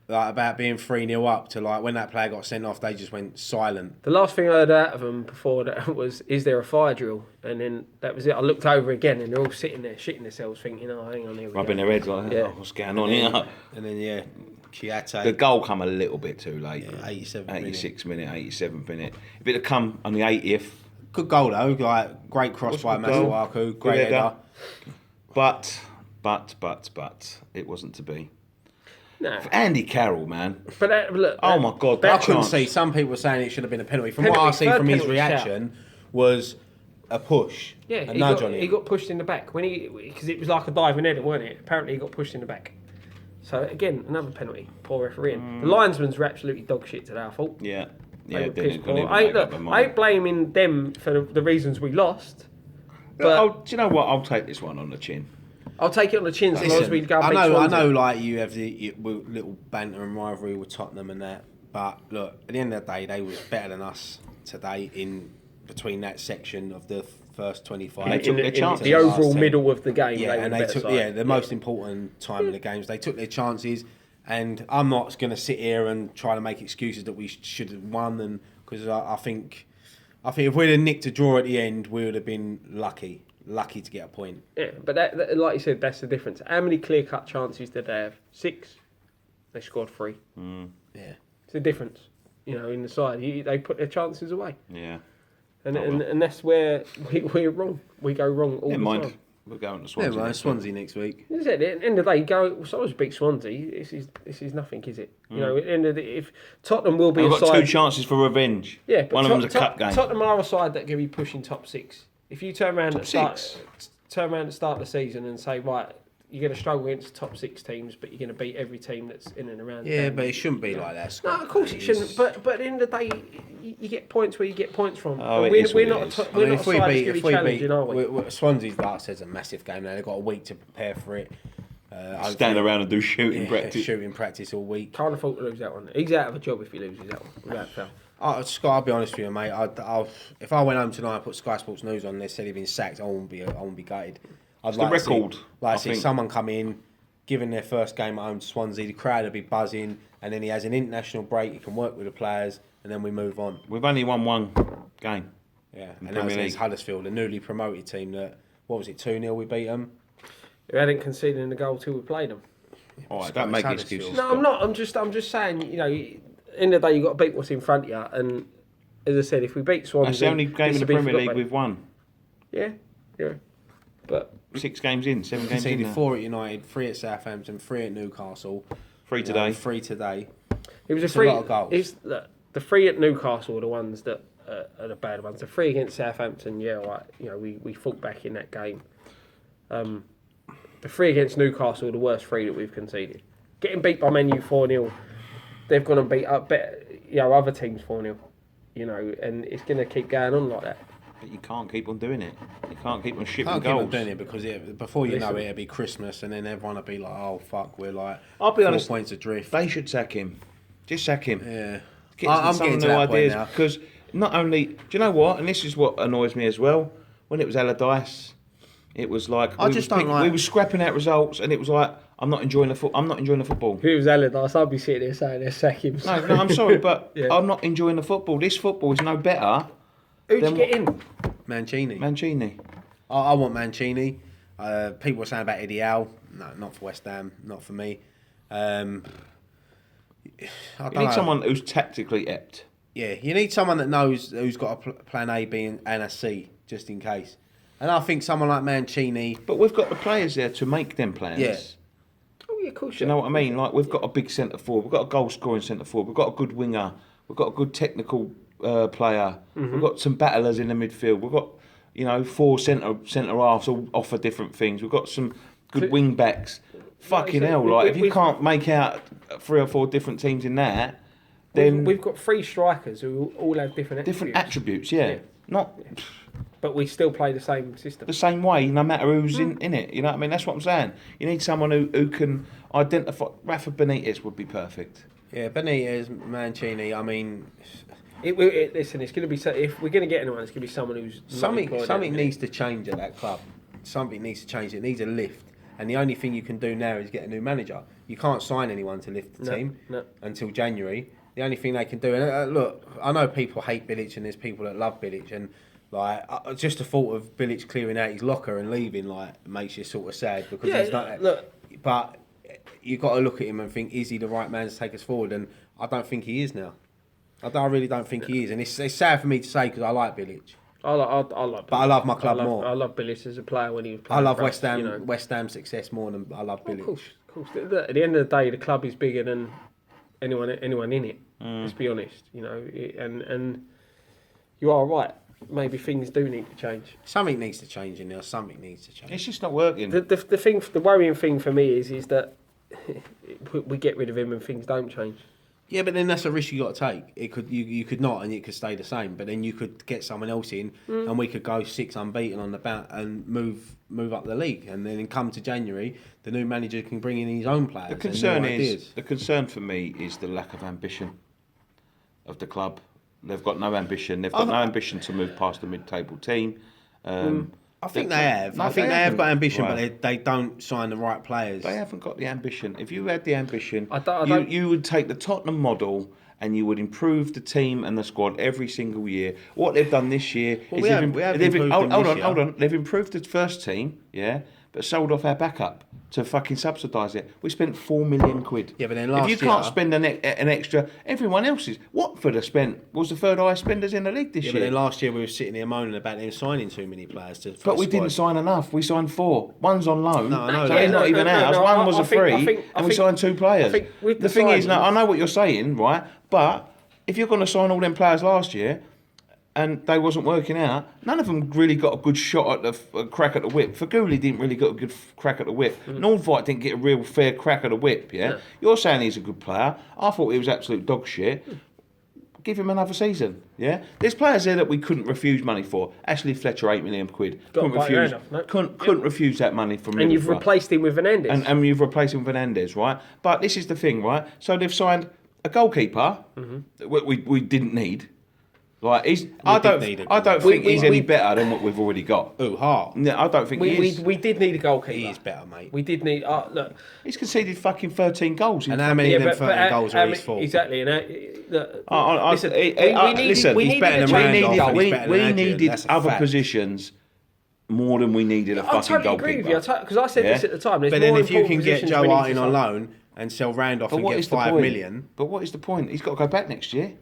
like about being 3-0 up to like when that player got sent off, they just went silent. The last thing I heard out of them before that was, is there a fire drill? And then that was it. I looked over again and they're all sitting there shitting themselves thinking, oh, hang on, here we Rubbing go. their heads like, Yeah. oh, what's going on here? And then yeah, Kyoto. The goal come a little bit too late. Yeah, 87th 86th minute, 87th minute. If it had come on the 80th, Good goal though, like great cross Was by good goal. Masuaku, great header. but it wasn't to be. Nah. Andy Carroll, man. But look, Oh my God, I that couldn't chance. see. Some people were saying it should have been a penalty. From Penalty, what I see third from his penalty reaction, was a push, yeah, a he nudge got, on him. he got pushed in the back because it was like a diving header, wasn't it? Apparently, he got pushed in the back. So again, another penalty. Poor refereeing. The linesmen were absolutely dog shit today. I thought. Yeah, They yeah. were Didn't pissed even poor. I make up their ain't mind. blaming them for the reasons we lost. But Oh, do you know what? I'll take this one on the chin. I'll take it on the chin as long as Listen, we go and I beat know, Swansea. like you have the little banter and rivalry with Tottenham and that, but look, at the end of the day, they was better than us today in between that section of the first 25. They took their in chances. the overall Last 10. middle of the game. Yeah, they and were they the took better side. the most important time of the games. They took their chances, and I'm not going to sit here and try to make excuses that we should have won, and because I think if we'd have nicked a draw at the end, we would have been lucky to get a point. Yeah, but that, like you said, that's the difference. How many clear-cut chances did they have? 6. They scored 3. Yeah. It's the difference, in the side. They put their chances away, Yeah. and that's where we're wrong. We go wrong all Never the mind. time. We're going to Yeah, Swansea. well, next Swansea next week. As I said, at the end of the day, you go. Someone's beat Swansea. This is nothing, is it? At the end of the if Tottenham will be week. a We've got side. 2 chances for revenge. Yeah, but One of them's a cup game. Tottenham are a side that can be pushing top 6. If you turn around Top at the six? turn around at the start of the season and say, right, you're going to struggle against top 6 teams, but you're going to beat every team that's in and around. Yeah, them. but it shouldn't be like that, No, Scott. of course it shouldn't. But at the end of the day, you get points where you get points from. Oh, And it is we're what not. it is. We're not a side that's going to be challenging, are we? Swansea's, like I said, is a massive game now. They've got a week to prepare for it. Stand around and do shooting practice. Shooting practice all week. Can't afford to lose that one. He's out of a job if he loses that one. Without fail. Scott, I'll be honest with you, mate. If I went home tonight and put Sky Sports News on, they said he'd been sacked. I wouldn't be gutted. I'd the record, I to see think. someone come in, given their first game at home to Swansea, the crowd would be buzzing, and then he has an international break. He can work with the players, and then we move on. We've only won 1 game. Yeah, In and that was Premier against League. Huddersfield, a newly promoted team. That what was it, 2-0 we beat them. We hadn't conceded in the goal till we played them. All right, Scott, don't make it's excuses. Huddersfield. No, I'm not. I'm just saying. At the end of the day, you got to beat what's in front of you. And as I said, if we beat Swansea, That's the only game in the Premier League we've won. Yeah. But 6 games in, 7 games in. Conceded now. 4 at United, 3 at Southampton, 3 at Newcastle. 3 today. 3 today. it was It's a a 3. lot of goals. The 3 at Newcastle are the ones that are the bad ones. The 3 against Southampton, yeah, right. We fought back in that game. The 3 against Newcastle are the worst 3 that we've conceded. Getting beat by Man U 4-0, they've gone and beat up better, other teams 4-0. And it's going to keep going on like that. But you can't keep on doing it. You can't keep on shipping Can't keep goals. on doing it because before you know Listen. it, it'll be Christmas and then everyone will be like, oh, fuck, we're like I'll be 4 honest, points adrift. They should sack him. Just sack him. Yeah. I'm getting to that point now. because not only do you know what, and this is what annoys me as well. When it was Allardyce, it was like I just don't like- we were scrapping out results, and it was like I'm not enjoying the football. If it was Allardyce, I'd be sitting there saying they're sacking him. No, I'm sorry, but Yeah. I'm not enjoying the football. This football is no better. Who'd you Then get in? Mancini. Mancini. I want Mancini. People are saying about Eddie Howe. No, not for West Ham. Not for me. I don't You need know. someone who's tactically apt. Yeah, you need someone that knows who's got a plan A, B, and a C just in case. And I think someone like Mancini. But we've got the players there to make them plans. Yeah. Oh yeah, of course. Do you know what I mean? Like, we've got a big centre forward, we've got a goal scoring centre forward, we've got a good winger, we've got a good technical player, we've got some battlers in the midfield, we've got 4 centre halves all offer different things, we've got some good wing backs. Fucking hell! Like, if you can't make out 3 or 4 different teams in that, then we've got 3 strikers who all have different attributes. Yeah. Not. But we still play the same system. The same way, no matter who's in it. You know what I mean? That's what I'm saying. You need someone who can identify. Rafa Benitez would be perfect. Yeah, Benitez, Mancini. I mean, Listen, it's going to be if we're going to get anyone, it's going to be someone who's something needs to change at that club. Something needs to change. It needs a lift. And the only thing you can do now is get a new manager. You can't sign anyone to lift the team until January. The only thing they can do, and look, I know people hate Bilic and there's people that love Bilic, and like just the thought of Bilic clearing out his locker and leaving like makes you sort of sad because he's not. Look, but you've got to look at him and think, is he the right man to take us forward? And I don't think he is now. I really don't think he is, and it's sad for me to say because I like Bilic. I like Bilic. But I love my club more. I love Bilic as a player when he was playing. I love West Ham. West Ham success more than I love Bilic. Of course. At the end of the day, the club is bigger than anyone in it. Let's be honest, and you are right. Maybe things do need to change. Something needs to change in there. Something needs to change. It's just not working. The worrying thing for me is that we get rid of him and things don't change. Yeah, but then that's a risk you got to take. You could not, and it could stay the same. But then you could get someone else in, and we could go 6 unbeaten on the bout and move up the league. And then come to January, the new manager can bring in his own players. The concern for me is the lack of ambition of the club. They've got no ambition. They've got no ambition to move past the mid-table team. I think they have. No, I think they have got ambition, right. but they don't sign the right players. They haven't got the ambition. If you had the ambition, don't. You would take the Tottenham model and you would improve the team and the squad every single year. What they've done this year is hold on. They've improved the first team, but sold off our backup to fucking subsidise it. We spent £4 million. Yeah, but then last year, if you can't spend an extra, everyone else is. Watford have spent was the third highest spenders in the league this year. But then last year we were sitting there moaning about them signing too many players. But we didn't sign enough. We signed 4. One's on loan. No, I know. So they're not even ours. One was a free, and we signed 2 players. The thing is, now I know what you're saying, right? But if you're going to sign all them players last year, and they wasn't working out, none of them really got a good shot at the crack at the whip. Faguli didn't really get a good crack at the whip. Nordveit didn't get a real fair crack at the whip, yeah? You're saying he's a good player. I thought he was absolute dog shit. Give him another season, yeah? There's players there that we couldn't refuse money for. Ashley Fletcher, £8 million. Couldn't refuse that money from him. And you've replaced him with Fernandes. And you've replaced him with Fernandes, right? But this is the thing, right? So they've signed a goalkeeper that we didn't need. Like I don't think he's any better than what we've already got. Oh, Hart. No, I don't think he is. We did need a goalkeeper. He is better, mate. We did need. Look, he's conceded fucking 13 goals. And how many of them 13 goals are his fault? Exactly. And listen, we needed other positions more than we needed a fucking goalkeeper. I totally agree with you because I said this at the time. But then if you can get Joe Hart in on loan and sell Randolph and get 5 million, but what is the point? He's got to go back next year.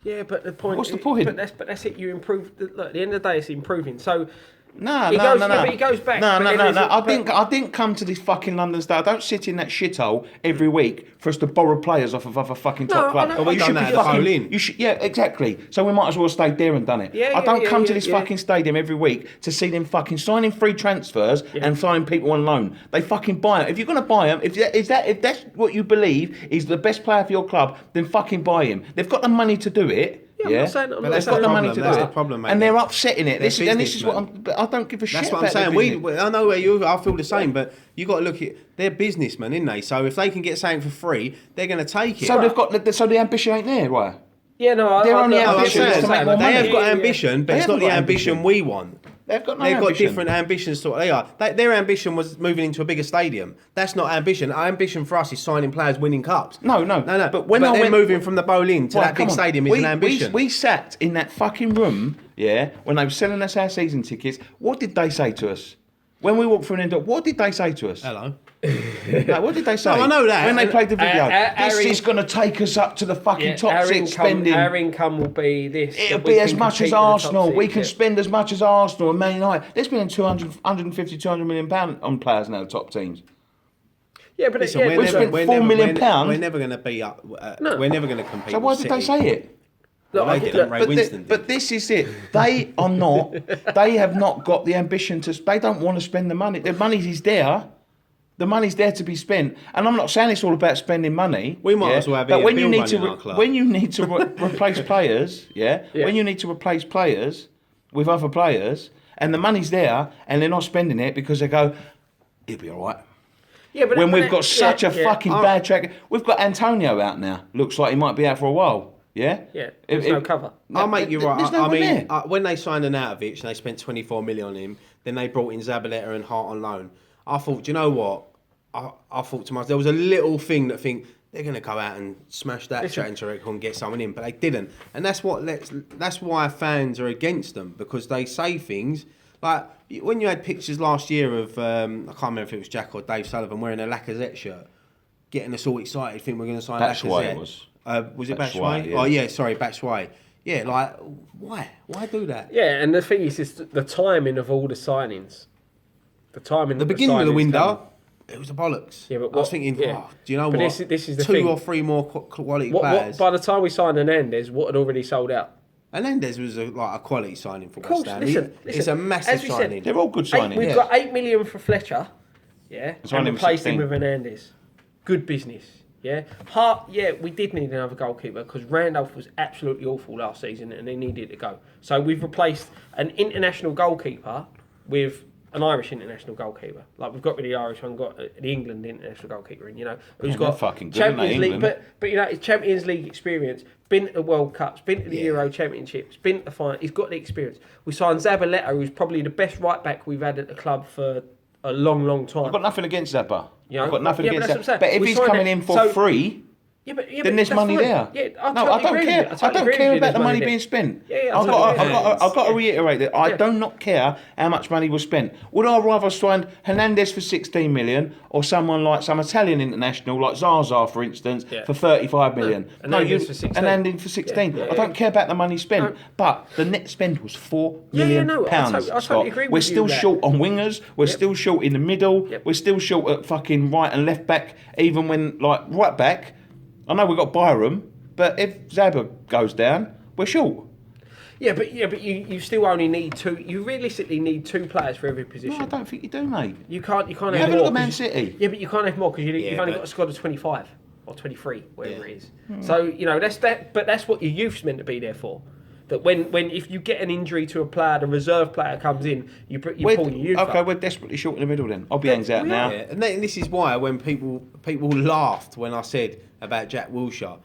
Yeah, but the point. What's the point? But that's it. You improve. Look, at the end of the day, it's improving. So. No. But he goes back. No. I didn't come to this fucking London Star. I don't sit in that shithole every week for us to borrow players off of other fucking top clubs. But we done that at Berlin. Yeah, exactly. So we might as well have stayed there and done it. I don't come to this fucking stadium every week to see them fucking signing free transfers and signing people on loan. They fucking buy them. If you're going to buy them, if that's what you believe is the best player for your club, then fucking buy him. They've got the money to do it. Yeah, they've got the money to do it. That's the problem, mate. And they're upsetting it. This is what I don't give a shit. That's what I'm saying. I know where you. I feel the same, but you got to look at they're businessmen, isn't they? So if they can get something for free, they're going to take it. So they've got. So the ambition ain't there, right? Yeah, no. They're only ambitious to make more money. They have got ambition, but it's not the ambition we want. They've got no They've got ambition. different ambitions to what they are. Their ambition was moving into a bigger stadium. That's not ambition. Our ambition for us is signing players, winning cups. No. But when they're moving from the Boleyn to that big stadium is an ambition. We sat in that fucking room, when they were selling us our season tickets. What did they say to us? When we walked through an end, what did they say to us? Hello. No, what did they say? No, I know that. When they played the video, this our is going to take us up to the fucking top six spending. Our income will be this. It'll be as much as Arsenal. We can spend as much as Arsenal and Man United. They're spending 200 million pounds on players now, the top teams. Yeah, but Listen, yeah, we spent £4 million. We're never going to be up. No. We're never going to compete. So why with did they City. say it? Well, they didn't. Ray Winston did. But this is it. They are not. They have not got the ambition to. They don't want to spend the money. The money is there. The money's there to be spent. And I'm not saying it's all about spending money. We might as well have but when you Bill need to, running our club. when you need to replace players, when you need to replace players with other players, and the money's there, and they're not spending it because they go, it'll be all right. Yeah, but when we've got such a fucking bad track, we've got Antonio out now. Looks like he might be out for a while. Yeah? Yeah, there's no cover. I'll make you right. There's no I one mean, there. when they signed Arnautovic and they spent 24 million on him, then they brought in Zabaleta and Hart on loan. I thought, do you know what? I thought to myself, there was a little thing that they're going to go out and smash that chatting to record and get someone in, but they didn't. And that's why fans are against them, because they say things like when you had pictures last year of I can't remember if it was Jack or Dave Sullivan wearing a Lacazette shirt, getting us all excited, think we're going to sign Lacazette. That's why it was. Was it Batshuayi? Batshuayi? Yeah. Oh yeah, sorry, Batshuayi. Yeah, like why? Why do that? Yeah, and the thing is the timing of all the signings. The timing. The beginning of the signings window, come. it was a bollocks. Yeah, but I was thinking, do you know but what? This is the Two thing. or three more quality players. By the time we signed Hernandez, what had already sold out? Hernandez was a quality signing for Of course, West Ham. listen, It's a massive as we said, signing. They're all good signings. We've got 8 million for Fletcher, and only replaced him 16. with Hernandez. Good business, yeah. Hart, we did need another goalkeeper because Randolph was absolutely awful last season and they needed to go. So we've replaced an international goalkeeper with an Irish international goalkeeper. Like we've got rid of the Irish one, got the England international goalkeeper in, who's got fucking good, Champions League, England. but it's Champions League experience. Been to the World Cups, been to the Euro Championships, been to the final. He's got the experience. We signed Zabaleta, who's probably the best right back we've had at the club for a long, long time. I've got nothing against Zappa. Yeah, I've got nothing but against that's that. what I'm saying. But if We he's signed coming it, in for free, then then there's that's money fine. there. Yeah, I no, I totally don't agree care. with you. I don't care about the money being spent. I've got to reiterate that I do not care how much money was spent. Would I rather sign Hernandez for 16 million or someone like some Italian international like Zaza, for instance, for 35 million? Hernandez for 16. Hernandez for 16. I don't care about the money spent, but the net spend was £4 million. I totally agree with We're you still there. short on wingers. We're still short in the middle. Yep. We're still short at fucking right and left back. Even when right back, I know we've got Byram, but if Zabba goes down, we're short. Yeah, but you still only need two. You realistically need two players for every position. No, I don't think you do, mate. You can't have Have a more. look at Man 'cause City. Yeah, but you can't have more because you've only but- got a squad of 25 or 23, whatever it is. So that's that. But that's what your youth's meant to be there for. That when if you get an injury to a player, the reserve player comes in, you pull your youth Okay, up. we're desperately short in the middle then. Obiang's out now. Yeah, and this is why when people laughed when I said about Jack Wilshere,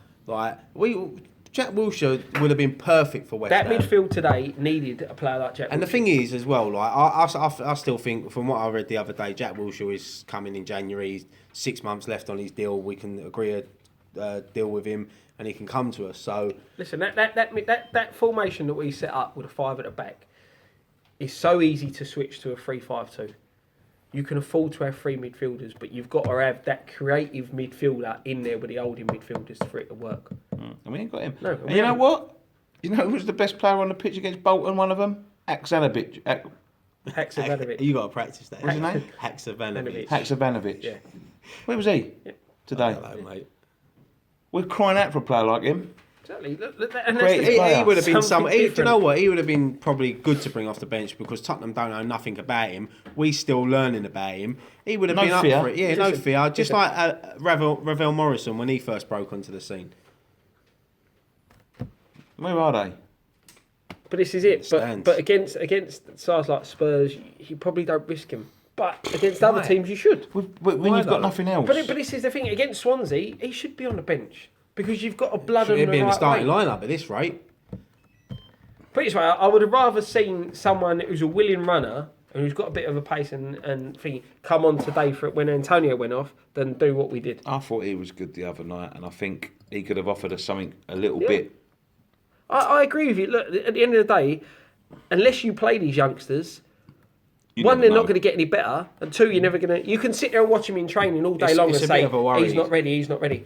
Jack Wilshere would have been perfect for West That Ham. midfield today needed a player like Jack. And the Wilshere. thing is, as well, I still think, from what I read the other day, Jack Wilshere is coming in January. He's 6 months left on his deal. We can agree a deal with him, and he can come to us. So Listen, that formation that we set up with a 5 at the back is so easy to switch to a 3-5-2. You can afford to have 3 midfielders, but you've got to have that creative midfielder in there with the holding midfielders for it to work. And we ain't got him. No, and you know what? You know who was the best player on the pitch against Bolton? One of them, Haksabanovic. Haksabanovic. you got to practice that. What's his name? Haksabanovic. Haksabanovic. Yeah. Where was he today? Hello, mate. We're crying out for a player like him. Exactly. Look, and that's Great the thing. player. He would have been Something do you different. know what? He would have been probably good to bring off the bench because Tottenham don't know nothing about him. We still learning about him. He would have No been fear. up for it. Yeah, no Listen, fear. Just like Ravel Morrison when he first broke onto the scene. Where are they? But this is it. Stands. But against sides like Spurs, you probably don't risk him. But against other teams, you should. When Why you've got though? nothing else. But this is the thing. Against Swansea, he should be on the bench because you've got a blood on He'd the be in the right starting way. lineup at this rate. Put it this way, I would have rather seen someone who's a willing runner and who's got a bit of a pace and thing come on today for it when Antonio went off than do what we did. I thought he was good the other night, and I think he could have offered us something a little bit. I agree with you. Look, at the end of the day, unless you play these youngsters, one, they're not going to get any better, and two, you're never going to... You can sit there and watch him in training all day long and say, he's not ready.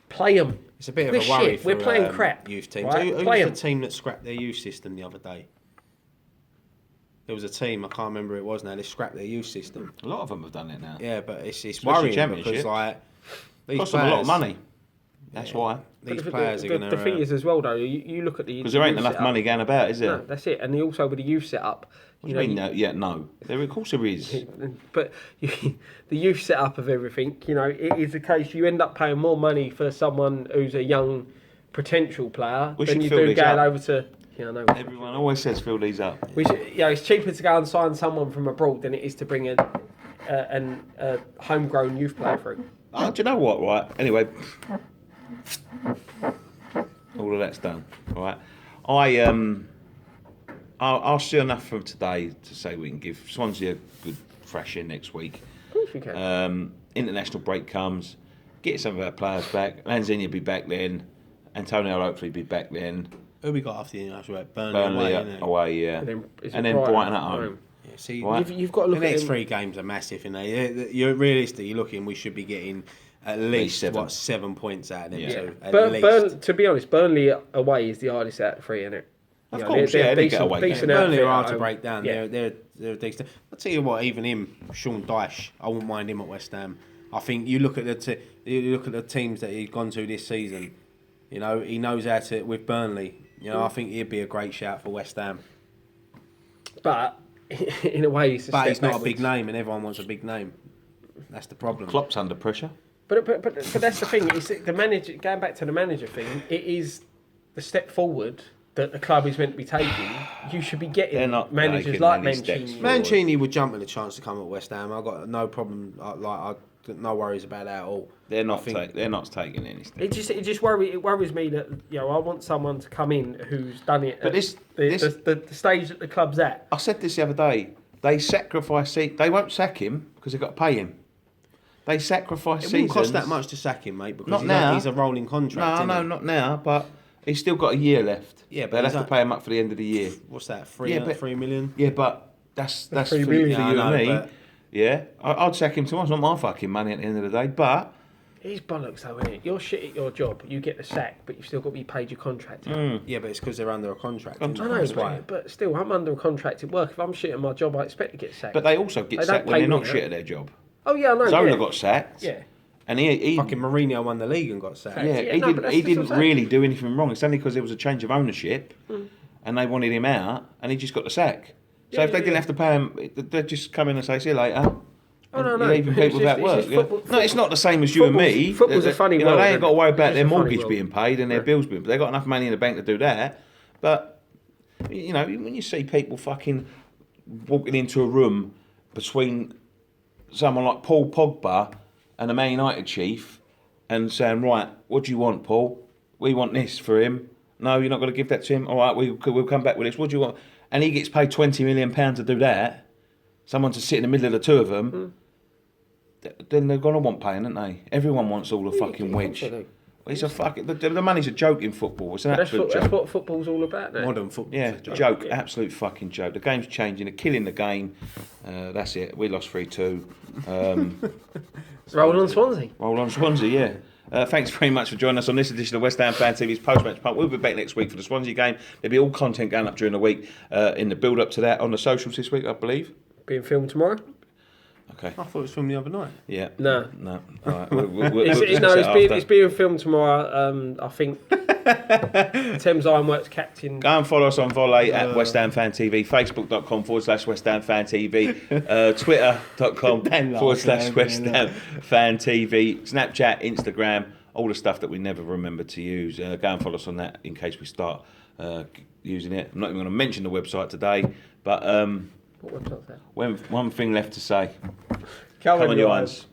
Play him. It's a bit of a worry for we're playing crap. Youth teams. Right? Who was the team that scrapped their youth system the other day? There was a team, I can't remember who it was now, they scrapped their youth system. A lot of them have done it now. Yeah, but it's worrying because like these costs them a lot of money. That's why. These players are going to... The thing is as well, though, you look at the... Because there ain't enough money going about, is there? No, that's it. And also with the youth setup... What do you mean? No. There, of course there is. But the youth setup of everything, it is the case you end up paying more money for someone who's a young potential player than you do going over to... Yeah, I know. Everyone always says fill these up. It's cheaper to go and sign someone from abroad than it is to bring a homegrown youth player through. Oh, do you know what, right? Anyway... all of that's done. All right. I'll see enough from today to say we can give Swansea a good thrashing next week. Of course we can. International break comes. Get some of our players back. Lanzini will be back then. Antonio will hopefully be back then. Who we got after the international break? Burnley away, yeah. And then Brighton at home. Yeah, see, right? You've got to look the at next 3 games are massive, You're realistically looking, we should be getting at least 7 points out of them. Yeah. Least. To be honest, Burnley away is the hardest out of 3, isn't it? Of course, they get away. Burnley are hard to break down. Yeah. They're decent. I'll tell you what, even him, Sean Dyche, I wouldn't mind him at West Ham. I think you look at the teams that he's gone to this season. He knows how to with Burnley. I think he'd be a great shout for West Ham. But in a way, he's not a big name, and everyone wants a big name. That's the problem. Klopp's under pressure. But that's the thing. It's the manager. Going back to the manager thing, it is the step forward that the club is meant to be taking. You should be getting managers like Mancini. Mancini would jump at the chance to come at West Ham. I've got no problem. I got no worries about that at all. They're not taking any steps. It worries me that I want someone to come in who's done it. But the stage that the club's at. I said this the other day. They sacrifice. They won't sack him because they've got to pay him. They sacrifice seasons. It wouldn't cost that much to sack him, mate, because not now. He's a rolling contract. No, not now. But he's still got a year left. Yeah, but they'll have to pay him up for the end of the year. What's that? 3 million. Yeah, but that's 3 for million. you and me. But... Yeah, I'd sack him tomorrow. It's not my fucking money at the end of the day. But it's bollocks, though, isn't it? You're shit at your job. You get the sack, but you've still got to be paid your contract. Yeah, but it's because they're under a contract. I know, but still, I'm under a contract at work. If I'm shit at my job, I expect to get sacked. But they also get sacked when they're not shit at their job. Oh yeah, I know. Zola got sacked. Yeah. And he fucking Mourinho won the league and got sacked. Yeah, he didn't really do anything wrong. It's only because there was a change of ownership, and they wanted him out, and he just got the sack. So if they didn't have to pay him, they'd just come in and say, "See you later." Oh no, leaving people without work. No, it's not the same as you and me. Football's a funny world. They ain't got to worry about their mortgage being paid and their bills being. But they got enough money in the bank to do that. But when you see people fucking walking into a room between someone like Paul Pogba and a Man United chief and saying, right, what do you want, Paul? We want this for him. No, you're not going to give that to him. All right, we'll come back with this. What do you want? And he gets paid £20 million to do that. Someone to sit in the middle of the two of them. Then they're going to want paying, aren't they? Everyone wants all the fucking wedge. It's a fucking... The money's a joke in football. It's an absolute joke. That's what football's all about now. Modern football. Yeah, joke. Absolute fucking joke. The game's changing. They're killing the game. That's it. We lost 3-2. Roll on Swansea. Roll on Swansea, yeah. Thanks very much for joining us on this edition of West Ham Fan TV's post-match Pint. We'll be back next week for the Swansea game. There'll be all content going up during the week in the build-up to that on the socials this week, I believe. Being filmed tomorrow. Okay. I thought it was filmed the other night. Yeah. No. All right. It's being filmed tomorrow. I think Thames Ironworks captain. Go and follow us on Volley at West Ham Fan TV, Facebook.com/West Ham Fan TV, Twitter.com/West Ham Fan TV, Snapchat, Instagram, all the stuff that we never remember to use. Go and follow us on that in case we start using it. I'm not even going to mention the website today, but. What website's that? One thing left to say. Come on, you ones.